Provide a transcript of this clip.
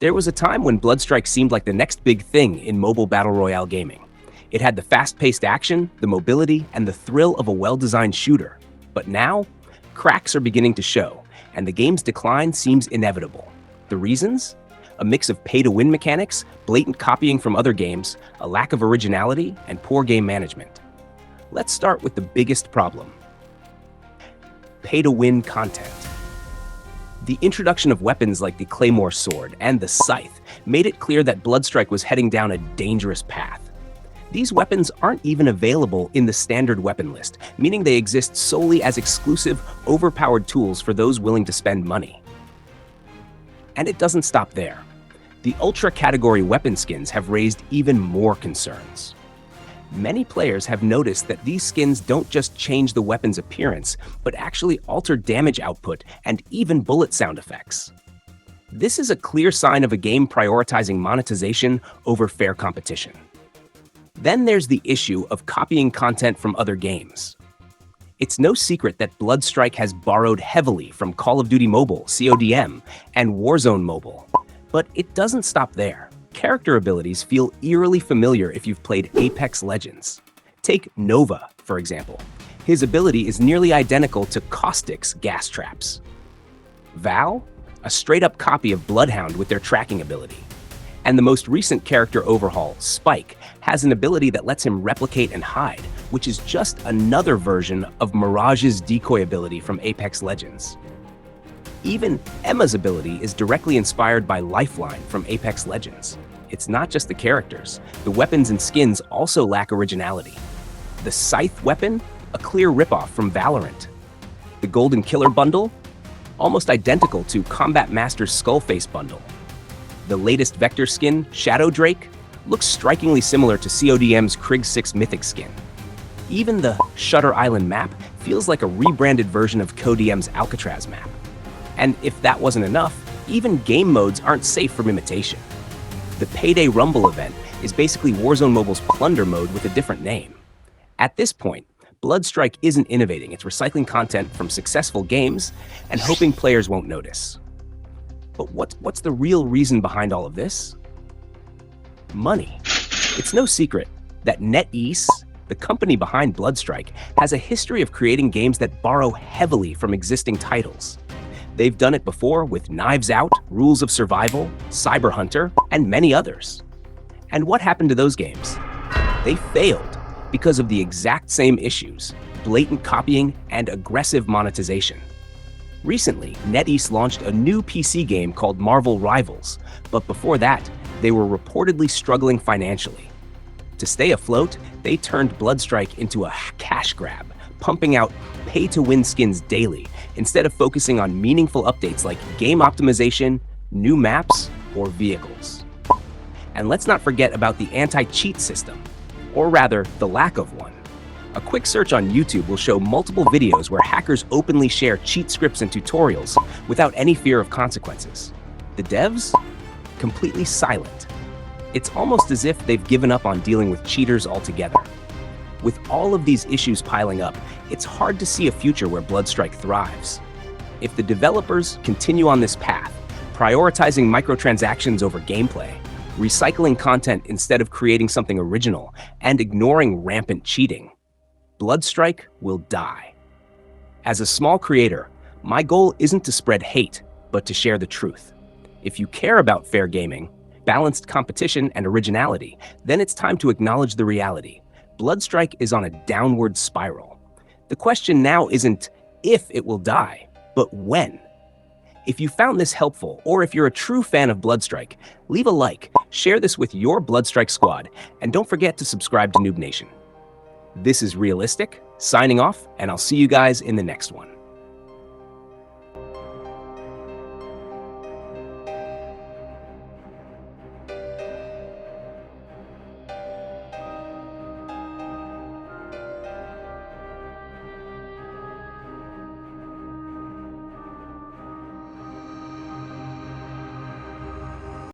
There was a time when BloodStrike seemed like the next big thing in mobile battle royale gaming. It had the fast-paced action, the mobility, and the thrill of a well-designed shooter. But now, cracks are beginning to show, and the game's decline seems inevitable. The reasons? A mix of pay-to-win mechanics, blatant copying from other games, a lack of originality, and poor game management. Let's start with the biggest problem: pay-to-win content. The introduction of weapons like the Claymore Sword and the Scythe made it clear that BloodStrike was heading down a dangerous path. These weapons aren't even available in the standard weapon list, meaning they exist solely as exclusive, overpowered tools for those willing to spend money. And it doesn't stop there. The Ultra-category weapon skins have raised even more concerns. Many players have noticed that these skins don't just change the weapon's appearance, but actually alter damage output and even bullet sound effects. This is a clear sign of a game prioritizing monetization over fair competition. Then there's the issue of copying content from other games. It's no secret that BloodStrike has borrowed heavily from Call of Duty Mobile, CODM, and Warzone Mobile. But it doesn't stop there. Character abilities feel eerily familiar if you've played Apex Legends. Take Nova, for example. His ability is nearly identical to Caustic's gas traps. Val? A straight-up copy of Bloodhound with their tracking ability. And the most recent character overhaul, Spike, has an ability that lets him replicate and hide, which is just another version of Mirage's decoy ability from Apex Legends. Even Emma's ability is directly inspired by Lifeline from Apex Legends. It's not just the characters. The weapons and skins also lack originality. The Scythe weapon? A clear ripoff from Valorant. The Golden Killer bundle? Almost identical to Combat Master's Skullface bundle. The latest Vector skin, Shadow Drake, looks strikingly similar to CODM's Krieg 6 Mythic skin. Even the Shutter Island map feels like a rebranded version of CODM's Alcatraz map. And if that wasn't enough, even game modes aren't safe from imitation. The Payday Rumble event is basically Warzone Mobile's Plunder mode with a different name. At this point, BloodStrike isn't innovating, it's recycling content from successful games and hoping players won't notice. But what's the real reason behind all of this? Money. It's no secret that NetEase, the company behind BloodStrike, has a history of creating games that borrow heavily from existing titles. They've done it before with Knives Out, Rules of Survival, Cyber Hunter, and many others. And what happened to those games? They failed because of the exact same issues: blatant copying and aggressive monetization. Recently, NetEase launched a new PC game called Marvel Rivals, but before that, they were reportedly struggling financially. To stay afloat, they turned BloodStrike into a cash grab, pumping out pay-to-win skins daily, instead of focusing on meaningful updates like game optimization, new maps, or vehicles. And let's not forget about the anti-cheat system, or rather, the lack of one. A quick search on YouTube will show multiple videos where hackers openly share cheat scripts and tutorials without any fear of consequences. The devs? Completely silent. It's almost as if they've given up on dealing with cheaters altogether. With all of these issues piling up, it's hard to see a future where BloodStrike thrives. If the developers continue on this path, prioritizing microtransactions over gameplay, recycling content instead of creating something original, and ignoring rampant cheating, BloodStrike will die. As a small creator, my goal isn't to spread hate, but to share the truth. If you care about fair gaming, balanced competition, and originality, then it's time to acknowledge the reality. BloodStrike is on a downward spiral. The question now isn't if it will die, but when. If you found this helpful, or if you're a true fan of BloodStrike, leave a like, share this with your BloodStrike squad, and don't forget to subscribe to Noob Nation. This is Realistic, signing off, and I'll see you guys in the next one.